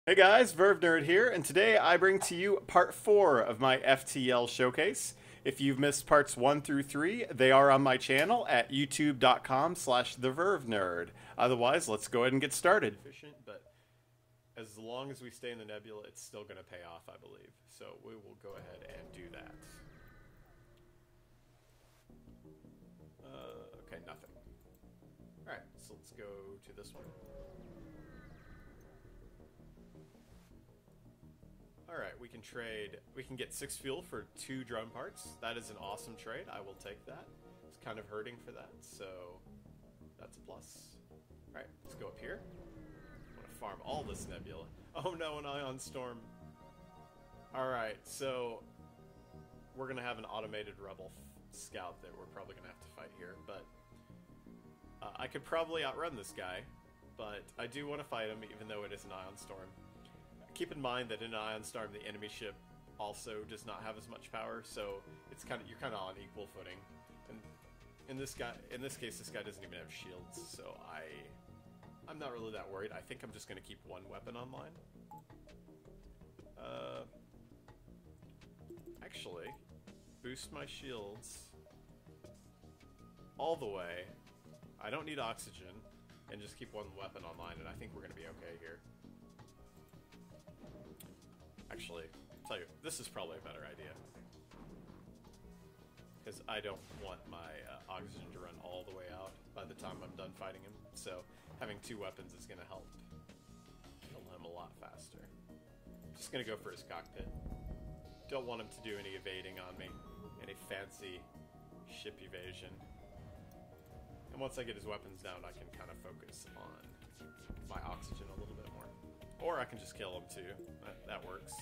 Hey guys, TheVerveNerd here, and today I bring to you part 4 of my FTL showcase. If you've missed parts 1 through 3, they are on my channel at youtube.com/TheVerveNerd. Otherwise, let's go ahead and get started. Efficient, but as long as we stay in the nebula, it's still going to pay off, I believe. So we will go ahead and do that. Okay, nothing. Alright, so let's go to this one. Alright, we can trade. We can get 6 fuel for 2 drone parts. That is an awesome trade. I will take that. It's kind of hurting for that, so that's a plus. Alright, let's go up here. I want to farm all this nebula. Oh no, an ion storm. Alright, so we're going to have an automated rebel scout that we're probably going to have to fight here, but I could probably outrun this guy, but I do want to fight him even though it is an ion storm. Keep in mind that in an ion storm, the enemy ship also does not have as much power, so it's you're kind of on equal footing. And in this case, this guy doesn't even have shields, so I'm not really that worried. I think I'm just going to keep one weapon online. Actually, boost my shields all the way. I don't need oxygen, and just keep one weapon online, and I think we're going to be okay here. Actually, I'll tell you, this is probably a better idea. Because I don't want my oxygen to run all the way out by the time I'm done fighting him. So having 2 weapons is going to help kill him a lot faster. I'm just going to go for his cockpit. Don't want him to do any evading on me. Any fancy ship evasion. And once I get his weapons down, I can kind of focus on my oxygen a little bit more. Or I can just kill him too. That works.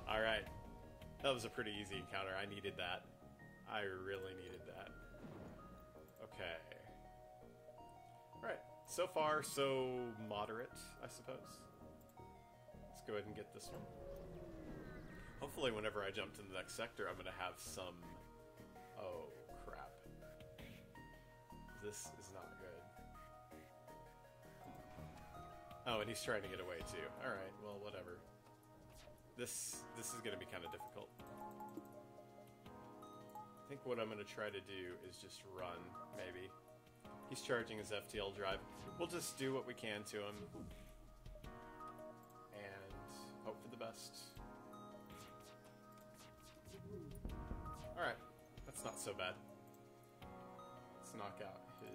Alright. That was a pretty easy encounter. I needed that. I really needed that. Okay. Alright. So far, so moderate, I suppose. Let's go ahead and get this one. Hopefully whenever I jump to the next sector, I'm going to have some... Oh, crap. This is not good. Oh, and he's trying to get away too. Alright, well, whatever. This is going to be kind of difficult. I think what I'm going to try to do is just run, maybe. He's charging his FTL drive. We'll just do what we can to him. And hope for the best. Alright, that's not so bad. Let's knock out his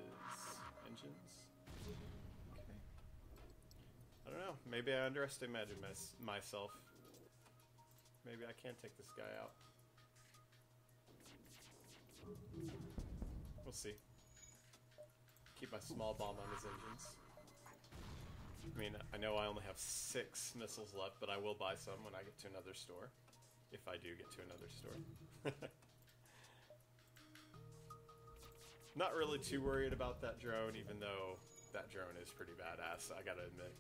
engines. I don't know. Maybe I underestimated myself. Maybe I can take this guy out. We'll see. Keep my small bomb on his engines. I mean, I know I only have 6 missiles left, but I will buy some when I get to another store. If I do get to another store. Not really too worried about that drone, even though that drone is pretty badass, I gotta admit.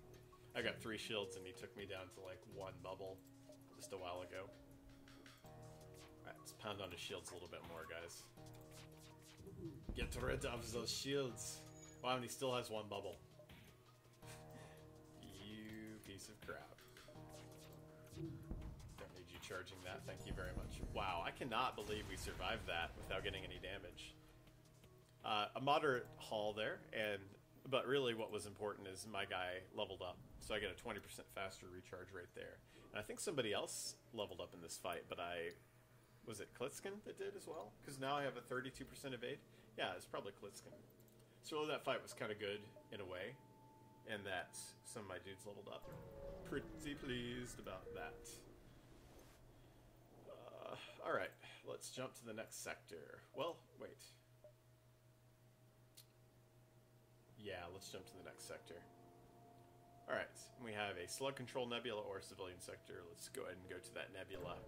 I got 3 shields and he took me down to like 1 bubble just a while ago. Alright, let's pound on his shields a little bit more, guys. Get rid of those shields. Wow, and he still has 1 bubble. You piece of crap. Don't need you charging that, thank you very much. Wow, I cannot believe we survived that without getting any damage. A moderate haul there, but really what was important is my guy leveled up. So I get a 20% faster recharge rate there. And I think somebody else leveled up in this fight, but was it Klitskin that did as well? Because now I have a 32% evade? Yeah, it's probably Klitskin. So really that fight was kind of good in a way, and that some of my dudes leveled up. Pretty pleased about that. Alright, let's jump to the next sector. Well, wait. Yeah, let's jump to the next sector. Alright, we have a slug control nebula or a civilian sector. Let's go ahead and go to that nebula.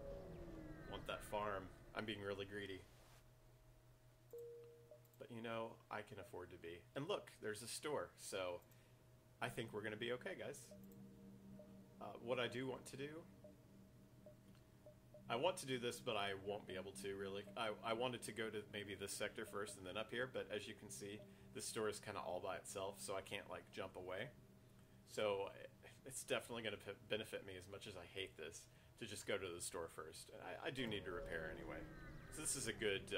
Want that farm. I'm being really greedy. But you know, I can afford to be. And look, there's a store, so I think we're going to be okay, guys. What I do want to do... I want to do this, but I won't be able to, really. I wanted to go to maybe this sector first and then up here, but as you can see, this store is kind of all by itself, so I can't, like, jump away. So it's definitely going to benefit me, as much as I hate this, to just go to the store first. And I do need to repair anyway. So this is a good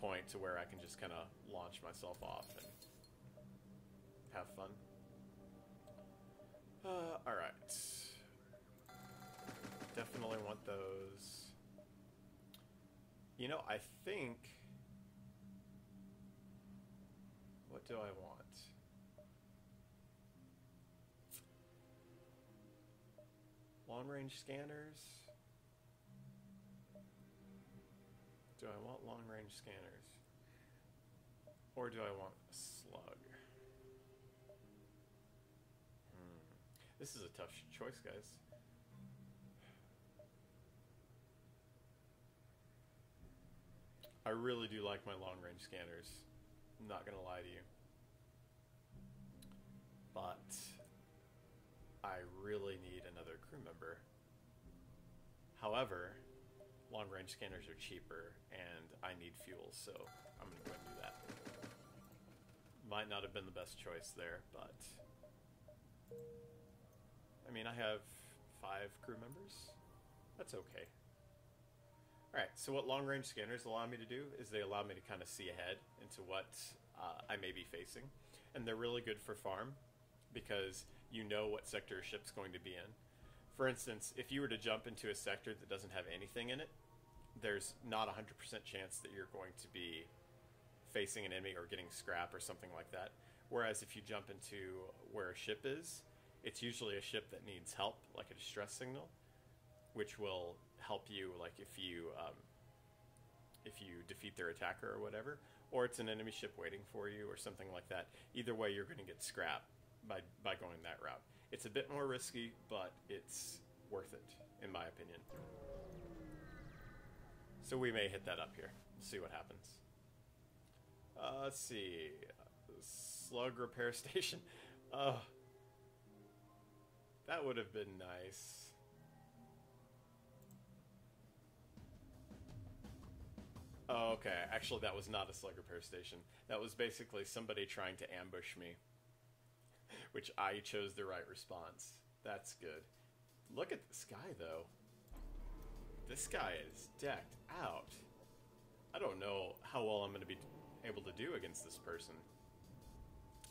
point to where I can just kind of launch myself off and have fun. All right. Definitely want those. You know, I think... What do I want? Long-range scanners? Do I want long-range scanners? Or do I want a slug? This is a tough choice, guys. I really do like my long-range scanners. I'm not gonna lie to you. But I really need another crew member. However, long-range scanners are cheaper, and I need fuel, so I'm gonna go and do that. Might not have been the best choice there, but... I mean, I have 5 crew members. That's okay. Alright, so what long-range scanners allow me to do is they allow me to kind of see ahead into what I may be facing. And they're really good for farm, because you know what sector a ship's going to be in. For instance, if you were to jump into a sector that doesn't have anything in it, there's not a 100% chance that you're going to be facing an enemy or getting scrap or something like that. Whereas if you jump into where a ship is, it's usually a ship that needs help, like a distress signal, which will help you, like if you defeat their attacker or whatever, or it's an enemy ship waiting for you or something like that. Either way, you're going to get scrap by going that route. It's a bit more risky, but it's worth it, in my opinion. So we may hit that up here. We'll see what happens. Let's see. Slug repair station. That would have been nice. Oh, okay. Actually, that was not a slug repair station. That was basically somebody trying to ambush me. Which I chose the right response. That's good. Look at this guy, though. This guy is decked out. I don't know how well I'm going to be able to do against this person.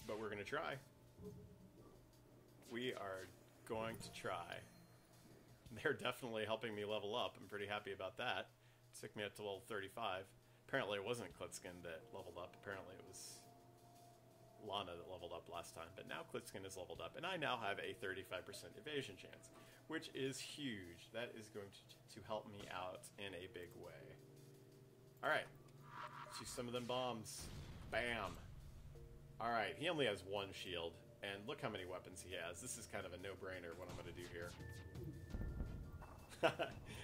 But we're going to try. We are going to try. They're definitely helping me level up. I'm pretty happy about that. It took me up to level 35. Apparently it wasn't Klitskin that leveled up. Apparently it was Lana that leveled up last time. But now Klitskin is leveled up. And I now have a 35% evasion chance, which is huge. That is going to help me out in a big way. Alright. Shoot some of them bombs. Bam. Alright, he only has 1 shield. And look how many weapons he has. This is kind of a no-brainer what I'm going to do here.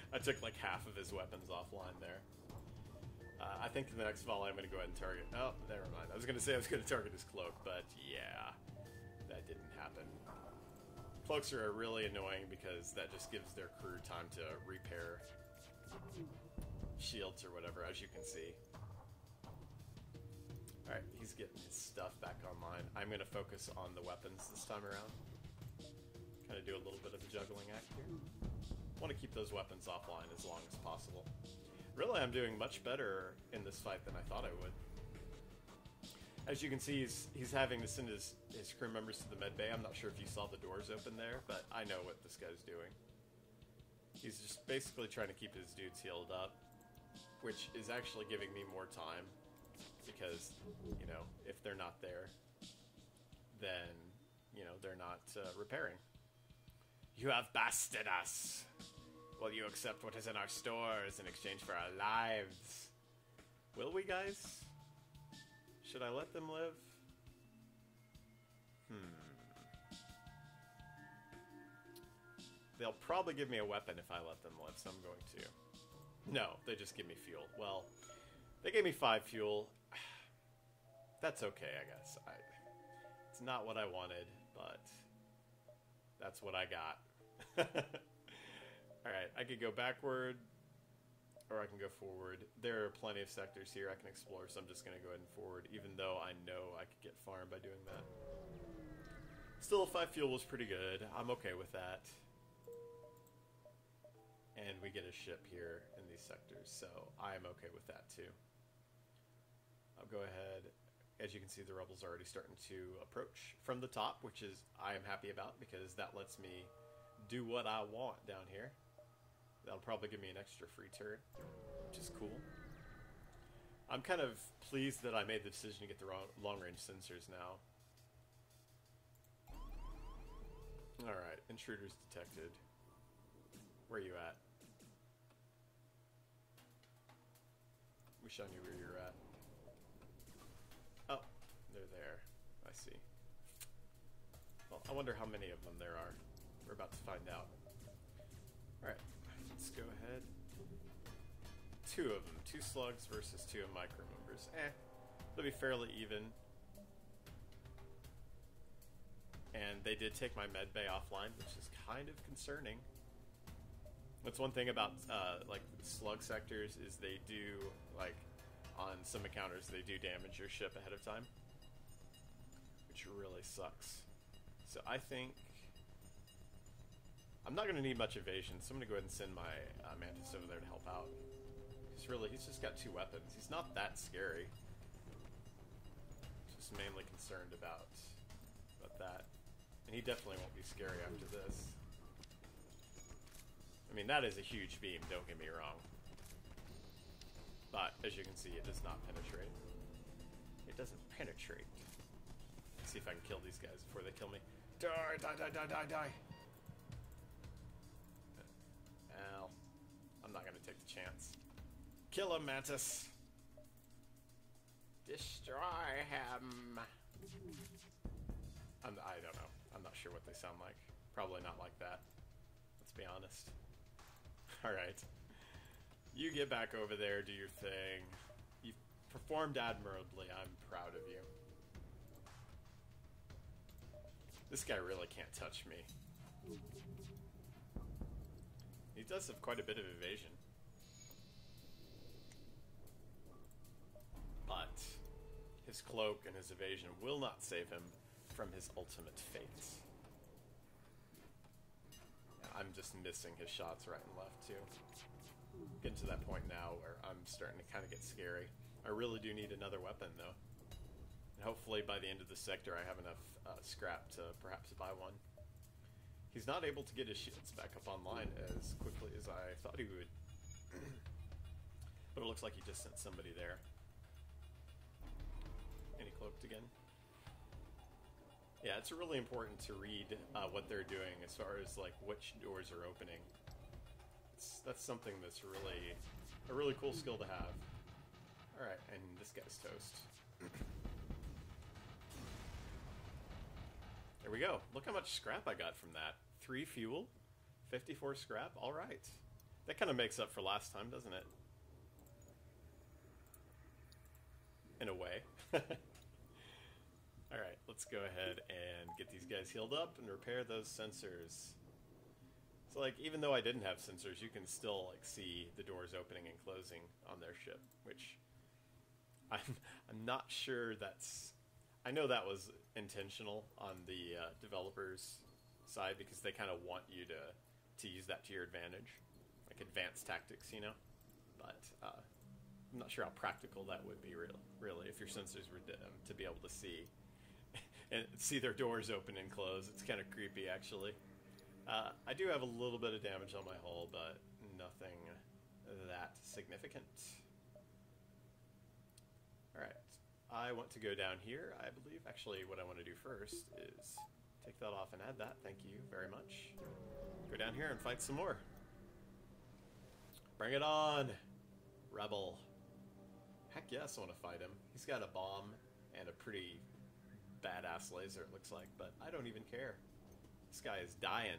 I took like half of his weapons offline there. I think in the next volley I'm going to go ahead and target... Oh, never mind. I was going to say I was going to target his cloak, but yeah, that didn't happen. Cloaks are really annoying because that just gives their crew time to repair shields or whatever, as you can see. Alright, he's getting his stuff back online. I'm going to focus on the weapons this time around. Kind of do a little bit of a juggling act here. Want to keep those weapons offline as long as possible. Really, I'm doing much better in this fight than I thought I would. As you can see, he's having to send his crew members to the med bay. I'm not sure if you saw the doors open there, but I know what this guy's doing. He's just basically trying to keep his dudes healed up, which is actually giving me more time. Because, you know, if they're not there, then, you know, they're not repairing. You have bested us. Will you accept what is in our stores in exchange for our lives? Will we, guys? Should I let them live? They'll probably give me a weapon if I let them live, so I'm going to. No, they just give me fuel. Well, they gave me 5 fuel. That's okay, I guess. It's not what I wanted, but that's what I got. Alright, I could go backward, or I can go forward. There are plenty of sectors here I can explore, so I'm just going to go ahead and forward, even though I know I could get farmed by doing that. Still, 5 fuel was pretty good. I'm okay with that. And we get a ship here in these sectors, so I'm okay with that too. I'll go ahead. As you can see, the rebels are already starting to approach from the top, which is I am happy about because that lets me do what I want down here. That'll probably give me an extra free turret, which is cool. I'm kind of pleased that I made the decision to get the long-range sensors now. Alright, intruders detected. Where are you at? Wish I knew where you're at. Oh, they're there. I see. Well, I wonder how many of them there are. We're about to find out. Alright, let's go ahead. 2 of them. 2 slugs versus 2 of my crew members. They'll be fairly even. And they did take my med bay offline, which is kind of concerning. That's one thing about like slug sectors is they do, like, on some encounters they do damage your ship ahead of time, which really sucks. So I think I'm not going to need much evasion, so I'm going to go ahead and send my Mantis over there to help out. He's just got 2 weapons. He's not that scary. Just mainly concerned about that, and he definitely won't be scary after this. I mean, that is a huge beam, don't get me wrong. But, as you can see, it does not penetrate. It doesn't penetrate. Let's see if I can kill these guys before they kill me. Die, die, die, die, die, die! Well, I'm not going to take the chance. Kill him, Mantis! Destroy him! I don't know. I'm not sure what they sound like. Probably not like that. Let's be honest. Alright. You get back over there, do your thing. You've performed admirably. I'm proud of you. This guy really can't touch me. He does have quite a bit of evasion. But his cloak and his evasion will not save him from his ultimate fate. I'm just missing his shots right and left, too. Getting to that point now where I'm starting to kind of get scary. I really do need another weapon, though. And hopefully by the end of the sector I have enough scrap to perhaps buy one. He's not able to get his shields back up online as quickly as I thought he would. But it looks like he just sent somebody there. And he cloaked again. Yeah, it's really important to read what they're doing as far as like which doors are opening. That's something that's really a really cool skill to have. Alright, and this guy's toast. There we go. Look how much scrap I got from that. 3 fuel, 54 scrap. Alright. That kind of makes up for last time, doesn't it? In a way. Alright, let's go ahead and get these guys healed up and repair those sensors. So, like, even though I didn't have sensors, you can still, like, see the doors opening and closing on their ship, which I'm not sure that's... I know that was intentional on the developers' side because they kind of want you to use that to your advantage, like advanced tactics, you know? But I'm not sure how practical that would be, really, if your sensors were to be able to see and see their doors open and close. It's kind of creepy, actually. I do have a little bit of damage on my hull, but nothing that significant. Alright, I want to go down here, I believe. Actually, what I want to do first is take that off and add that. Thank you very much. Go down here and fight some more. Bring it on, Rebel. Heck yes, I want to fight him. He's got a bomb and a pretty badass laser, it looks like, but I don't even care. This guy is dying.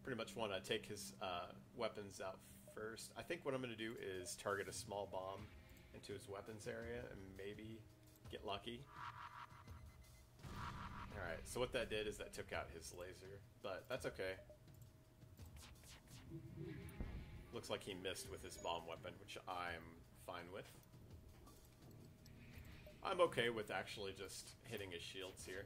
Pretty much want to take his weapons out first. I think what I'm going to do is target a small bomb into his weapons area and maybe get lucky. Alright, so what that did is that took out his laser, but that's okay. Looks like he missed with his bomb weapon, which I'm fine with. I'm okay with actually just hitting his shields here.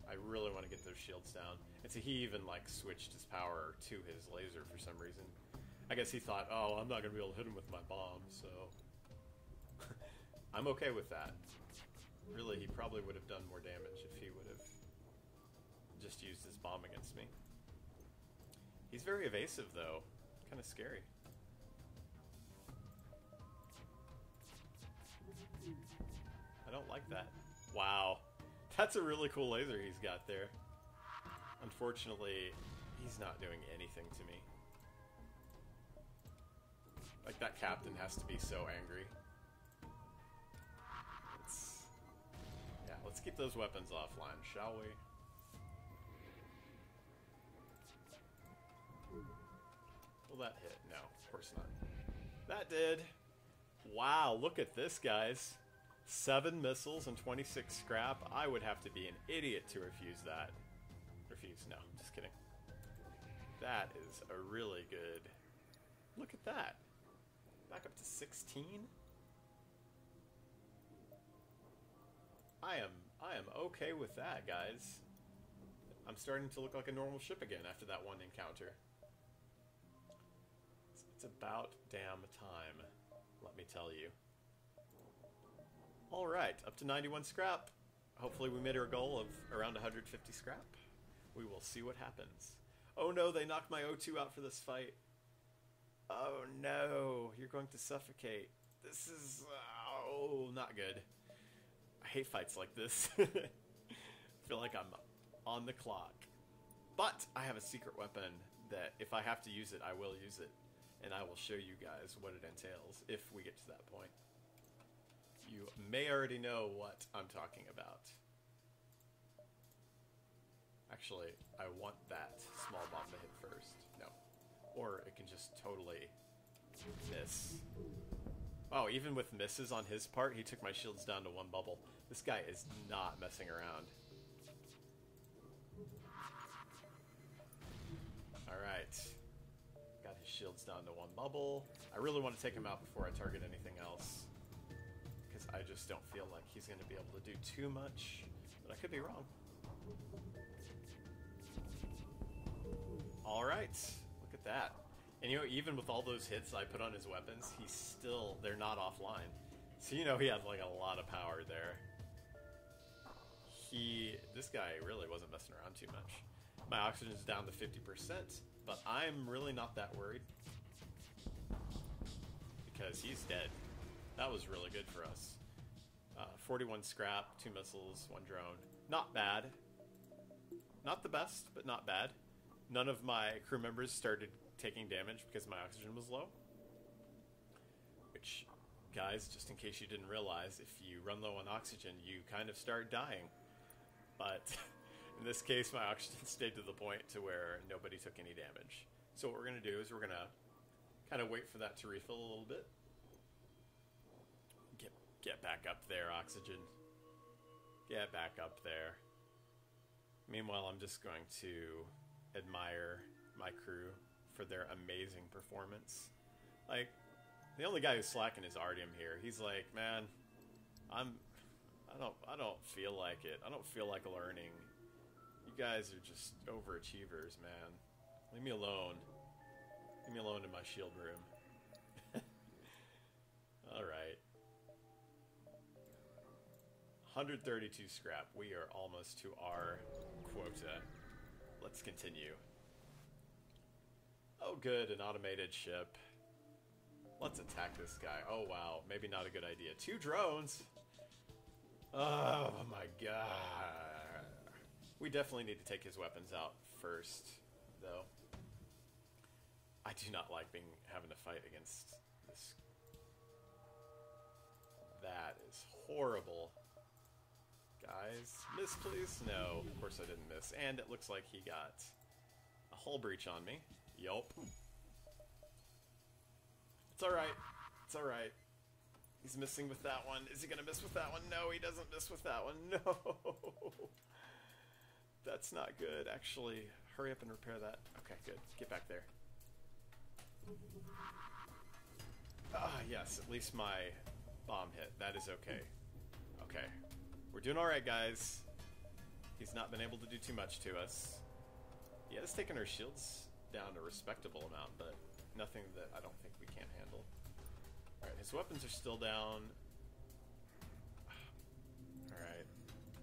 I really want to get those shields down. And so he even like switched his power to his laser for some reason. I guess he thought, oh, I'm not going to be able to hit him with my bomb, so... I'm okay with that. Really, he probably would have done more damage if he would have just used his bomb against me. He's very evasive, though. Kind of scary. I don't like that. Wow. That's a really cool laser he's got there. Unfortunately, he's not doing anything to me. Like, that captain has to be so angry. Yeah, let's keep those weapons offline, shall we? Will that hit? No, of course not. That did. Wow, look at this, guys. 7 missiles and 26 scrap. I would have to be an idiot to refuse that. Refuse? No, just kidding. That is a really good... Look at that. Back up to 16? I am okay with that, guys. I'm starting to look like a normal ship again after that one encounter. It's about damn time, let me tell you. Alright, up to 91 scrap. Hopefully we made our goal of around 150 scrap. We will see what happens. Oh no, they knocked my O2 out for this fight. Oh no, you're going to suffocate. This is... oh, not good. I hate fights like this. I feel like I'm on the clock. But I have a secret weapon that if I have to use it, I will use it. And I will show you guys what it entails if we get to that point. You may already know what I'm talking about. Actually, I want that small bomb to hit first. No. Or it can just totally miss. Oh, even with misses on his part, he took my shields down to 1 bubble. This guy is not messing around. Alright. Got his shields down to 1 bubble. I really want to take him out before I target anything else. Because I just don't feel like he's going to be able to do too much. But I could be wrong. Alright. Look at that. And you know, even with all those hits I put on his weapons, he's still... they're not offline. So you know he has like a lot of power there. This guy really wasn't messing around too much. My oxygen's down to 50%, but I'm really not that worried. Because he's dead. That was really good for us. 41 scrap, 2 missiles, 1 drone. Not bad. Not the best, but not bad. None of my crew members started taking damage because my oxygen was low. Which, guys, just in case you didn't realize, if you run low on oxygen, you kind of start dying. But in this case, my oxygen stayed to the point to where nobody took any damage. So what we're going to do is we're going to kind of wait for that to refill a little bit. Get back up there, oxygen. Get back up there. Meanwhile, I'm just going to admire my crew for their amazing performance. Like, the only guy who's slacking is Artyom here. He's like, man, I don't feel like it. I don't feel like learning. You guys are just overachievers, man. Leave me alone. Leave me alone in my shield room. Alright. 132 scrap. We are almost to our quota. Let's continue. Oh good, an automated ship. Let's attack this guy. Oh wow, maybe not a good idea. 2 drones! Oh my god. We definitely need to take his weapons out first, though. I do not like having to fight against this. That is horrible. Guys, miss please? No, of course I didn't miss. And it looks like he got a hull breach on me. Yup. It's alright. It's alright. He's missing with that one. Is he gonna miss with that one? No, he doesn't miss with that one. No! That's not good. Actually, hurry up and repair that. Okay, good. Get back there. Ah, yes. At least my bomb hit. That is okay. Okay. We're doing alright, guys. He's not been able to do too much to us. He has taken our shields down a respectable amount, but nothing that I don't think we can't handle. Alright, his weapons are still down. Alright.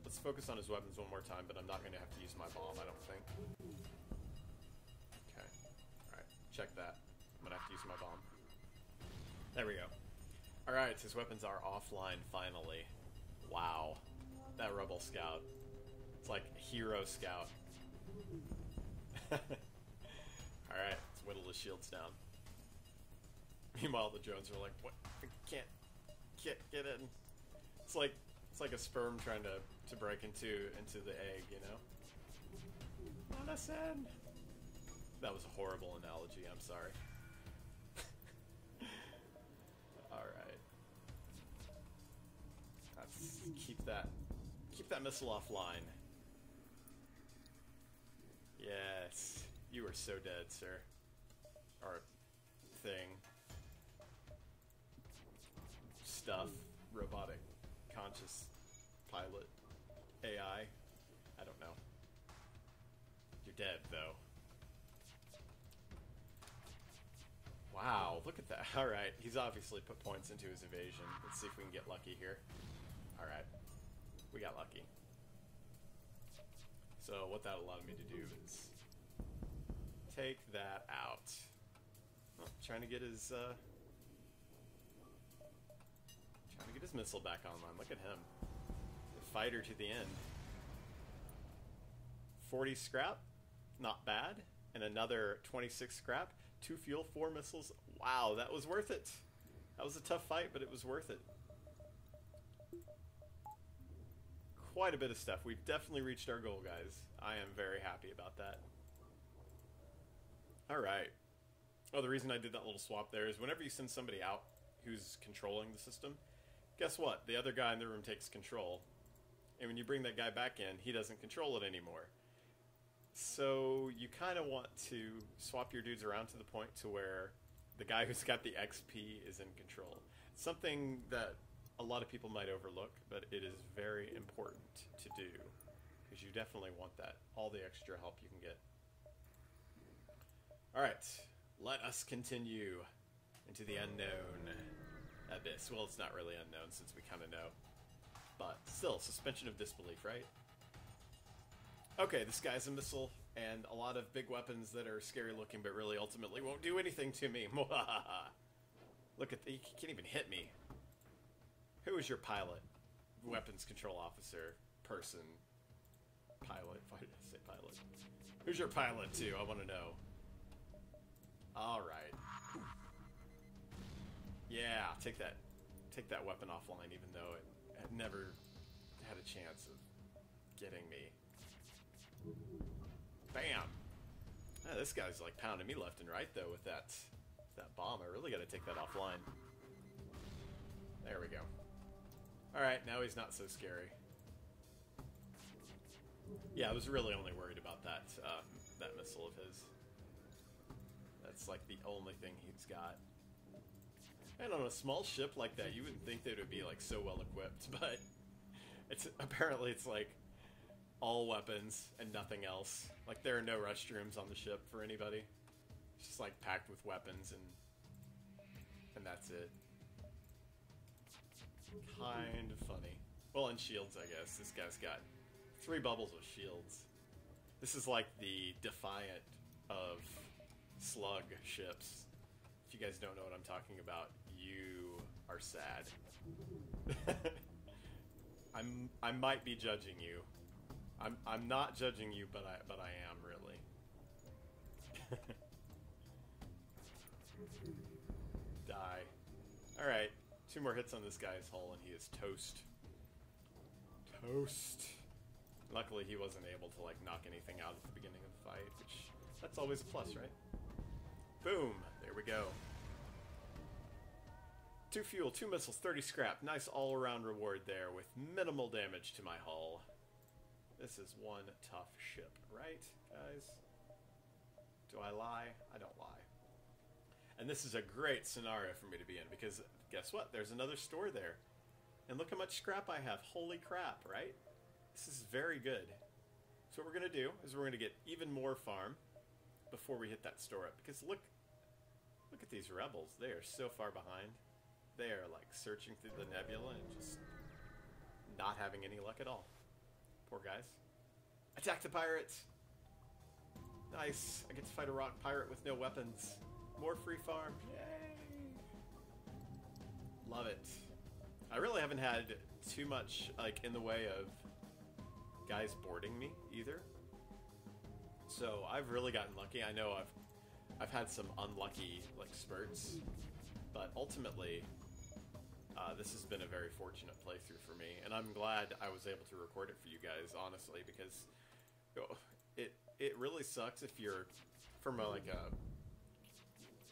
Let's focus on his weapons one more time, but I'm not going to have to use my bomb, I don't think. Okay. Alright, check that. I'm going to have to use my bomb. There we go. Alright, his weapons are offline finally. Wow. That rebel scout. It's like a hero scout. Alright, let's whittle his shields down. Meanwhile, the drones are like, what? We can't get in. It's like a sperm trying to break into the egg, you know? Let us in. That was a horrible analogy, I'm sorry. Alright. Let's keep that missile offline. Yes. You are so dead, sir. Or thing. Stuff. Robotic. Conscious. Pilot. AI. I don't know. You're dead, though. Wow, look at that. Alright, he's obviously put points into his evasion. Let's see if we can get lucky here. Alright. We got lucky. So what that allowed me to do is take that out. Oh, trying to get his missile back online. Look at him. The fighter to the end. 40 scrap, not bad. And another 26 scrap. 2 fuel, 4 missiles. Wow, that was worth it. That was a tough fight, but it was worth it. Quite a bit of stuff. We've definitely reached our goal, guys. I am very happy about that. Alright. Oh, the reason I did that little swap there is whenever you send somebody out who's controlling the system, guess what? The other guy in the room takes control. And when you bring that guy back in, he doesn't control it anymore. So you kind of want to swap your dudes around to the point to where the guy who's got the XP is in control. Something that a lot of people might overlook, but it is very important to do. Because you definitely want that. All the extra help you can get. Alright, let us continue into the unknown abyss. Well, it's not really unknown since we kind of know. But still, suspension of disbelief, right? Okay, this guy's a missile, and a lot of big weapons that are scary looking, but really ultimately won't do anything to me. Look at he can't even hit me. Who is your pilot? Weapons control officer, person, pilot. Why did I say pilot? Who's your pilot too? I want to know. All right. Yeah, take that weapon offline, even though it had never had a chance of getting me. Bam! Ah, this guy's like pounding me left and right though with that bomb. I really got to take that offline. There we go. All right, now he's not so scary. Yeah, I was really only worried about that missile of his. That's like the only thing he's got. And on a small ship like that, you wouldn't think they would be like so well equipped, but apparently it's like all weapons and nothing else. Like there are no restrooms on the ship for anybody. It's just like packed with weapons and that's it. Kind of funny. Well, and shields, I guess. This guy's got 3 bubbles of shields. This is like the Defiant of Slug ships. If you guys don't know what I'm talking about, you are sad. I might be judging you. I'm not judging you, but I am really. Die. All right, 2 more hits on this guy's hull, and he is toast. Toast. Luckily, he wasn't able to like knock anything out at the beginning of the fight, which that's always a plus, right? Boom. There we go. 2 fuel, 2 missiles, 30 scrap. Nice all-around reward there with minimal damage to my hull. This is one tough ship, right, guys? Do I lie? I don't lie. And this is a great scenario for me to be in because guess what? There's another store there. And look how much scrap I have. Holy crap, right? This is very good. So what we're going to do is we're going to get even more farm before we hit that store up. Because look at these rebels. They are so far behind. They are like searching through the nebula and just not having any luck at all. Poor guys. Attack the pirates! Nice. I get to fight a rock pirate with no weapons. More free farm. Yay! Love it. I really haven't had too much like in the way of guys boarding me either. So I've really gotten lucky. I know I've had some unlucky like spurts, but ultimately this has been a very fortunate playthrough for me, and I'm glad I was able to record it for you guys, honestly, because it really sucks if you're from a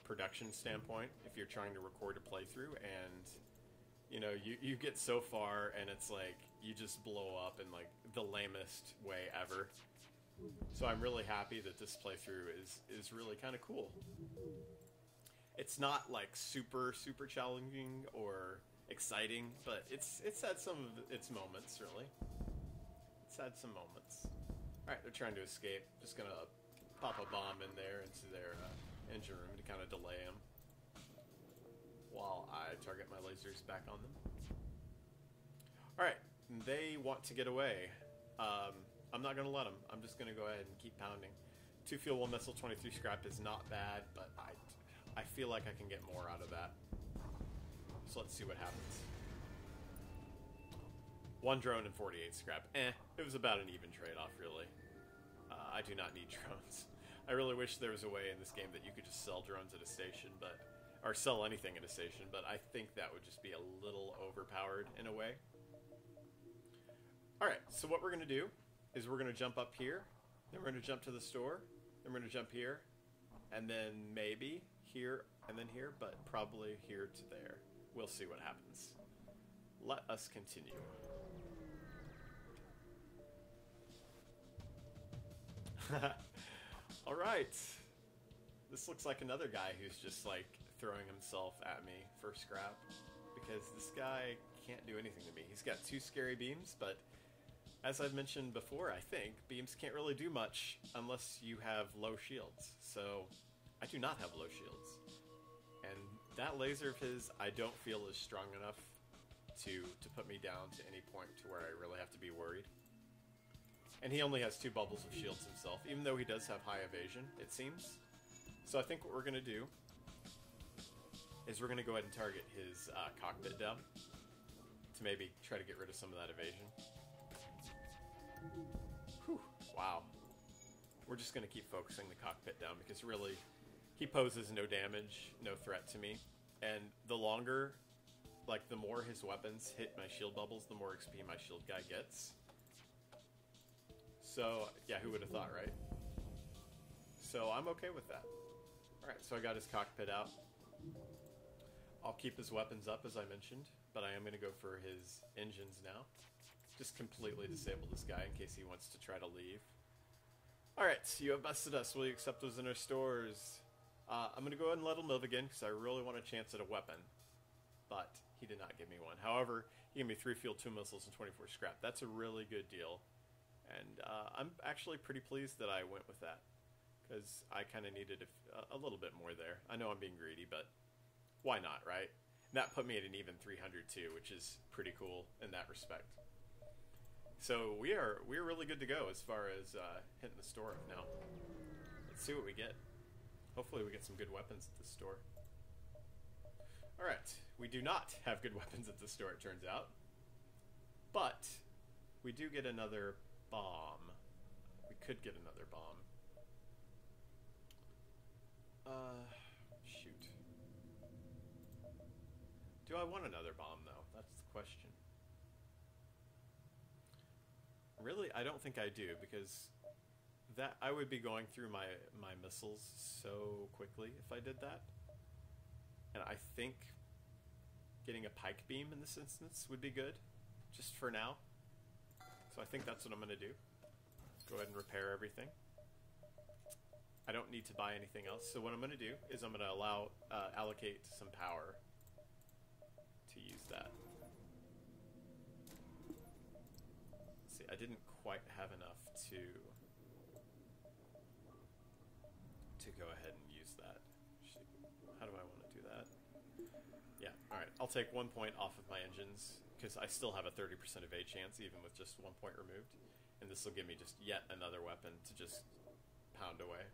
production standpoint, if you're trying to record a playthrough and you know you get so far and it's like you just blow up in like the lamest way ever. So I'm really happy that this playthrough is really kind of cool. It's not like super challenging or exciting, but it's had some of its moments, really. It's had some moments. Alright, they're trying to escape. Just gonna pop a bomb in there into their engine room to kind of delay them while I target my lasers back on them. Alright, they want to get away. I'm not gonna let them. I'm just gonna go ahead and keep pounding. 2 fuel, 1 missile, 23 scrap is not bad, but I feel like I can get more out of that. So let's see what happens. 1 drone and 48 scrap. It was about an even trade-off, really. I do not need drones. I really wish there was a way in this game that you could just sell drones at a station, or sell anything at a station, but I think that would just be a little overpowered in a way. Alright, so what we're going to do is we're going to jump up here, then we're going to jump to the store, then we're going to jump here, and then maybe here, and then here, but probably here to there. We'll see what happens. Let us continue. Alright. This looks like another guy who's just like throwing himself at me for scrap, because this guy can't do anything to me. He's got 2 scary beams, but as I've mentioned before, I think beams can't really do much unless you have low shields. So I do not have low shields. And that laser of his, I don't feel is strong enough to put me down to any point to where I really have to be worried. And he only has 2 bubbles of shields himself, even though he does have high evasion, it seems. So I think what we're going to do is we're going to go ahead and target his cockpit down to maybe try to get rid of some of that evasion. Whew, wow. We're just going to keep focusing the cockpit down because really he poses no damage, no threat to me. And the longer, like the more his weapons hit my shield bubbles, the more XP my shield guy gets. So, yeah, who would have thought, right? So I'm okay with that. Alright, so I got his cockpit out. I'll keep his weapons up, as I mentioned, but I am going to go for his engines now. Just completely disable this guy in case he wants to try to leave. Alright, so you have busted us. Will you accept those in our stores? I'm going to go ahead and let him live again because I really want a chance at a weapon. But he did not give me one. However, he gave me 3 fuel, 2 missiles, and 24 scrap. That's a really good deal. And I'm actually pretty pleased that I went with that, because I kind of needed a little bit more there. I know I'm being greedy, but why not, right? And that put me at an even 300 too, which is pretty cool in that respect. So we're really good to go as far as hitting the store up now. Let's see what we get. Hopefully we get some good weapons at the store. Alright, we do not have good weapons at the store, it turns out. But we do get another bomb. We could get another bomb. Shoot. Do I want another bomb, though? That's the question. Really, I don't think I do, because that I would be going through my missiles so quickly if I did that. And I think getting a pike beam in this instance would be good, just for now. So I think that's what I'm going to do. Go ahead and repair everything. I don't need to buy anything else. So what I'm going to do is I'm going to allocate some power to use that. see, I didn't quite have enough to go ahead and use that. Shoot. How do I want to do that? Yeah, alright. I'll take 1 point off of my engines, because I still have a 30% evade chance, even with just 1 point removed. And this will give me just yet another weapon to just pound away.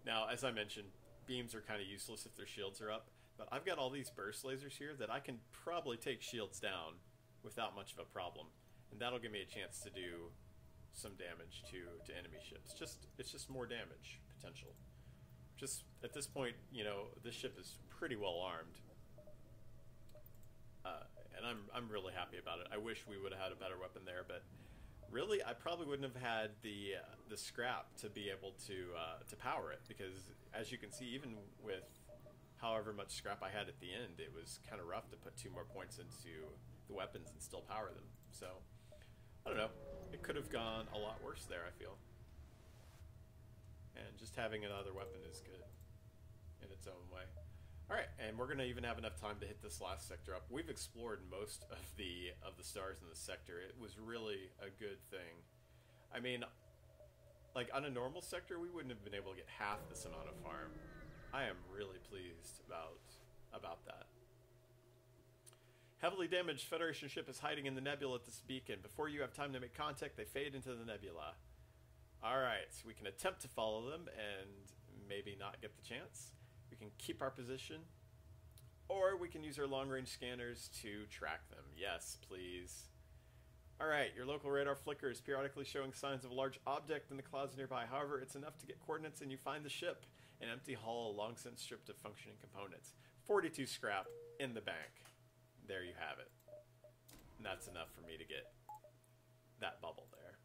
Now, as I mentioned, beams are kind of useless if their shields are up, but I've got all these burst lasers here that I can probably take shields down without much of a problem. And that'll give me a chance to do some damage to enemy ships. It's just more damage potential. Just at this point, you know, this ship is pretty well armed, and I'm really happy about it. I wish we would have had a better weapon there, but really, I probably wouldn't have had the scrap to be able to power it, because as you can see, even with however much scrap I had at the end, it was kind of rough to put 2 more points into the weapons and still power them. So I don't know. It could have gone a lot worse there, I feel. And just having another weapon is good in its own way. Alright, and we're going to even have enough time to hit this last sector up. We've explored most of the stars in this sector. It was really a good thing. I mean, like on a normal sector, we wouldn't have been able to get half this amount of farm. I am really pleased about that. Heavily damaged Federation ship is hiding in the nebula at this beacon. Before you have time to make contact, they fade into the nebula. Alright, so we can attempt to follow them and maybe not get the chance. We can keep our position, or we can use our long-range scanners to track them. Yes, please. Alright, your local radar flickers, periodically showing signs of a large object in the clouds nearby. However, it's enough to get coordinates and you find the ship. An empty hull, long since stripped of functioning components. 42 scrap in the bank. There you have it. And that's enough for me to get that bubble there.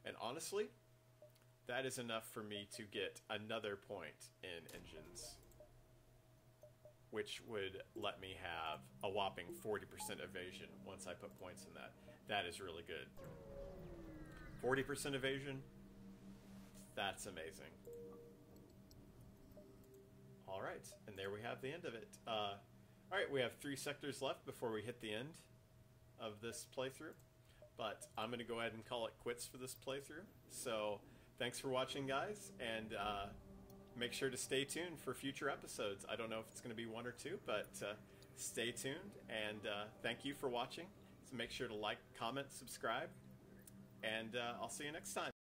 And honestly, that is enough for me to get another point in engines, which would let me have a whopping 40% evasion once I put points in that. That is really good. 40% evasion? That's amazing. Alright, and there we have the end of it. Alright, we have 3 sectors left before we hit the end of this playthrough. But I'm going to go ahead and call it quits for this playthrough. So, thanks for watching, guys, and make sure to stay tuned for future episodes. I don't know if it's going to be 1 or 2, but stay tuned, and thank you for watching. So make sure to like, comment, subscribe, and I'll see you next time.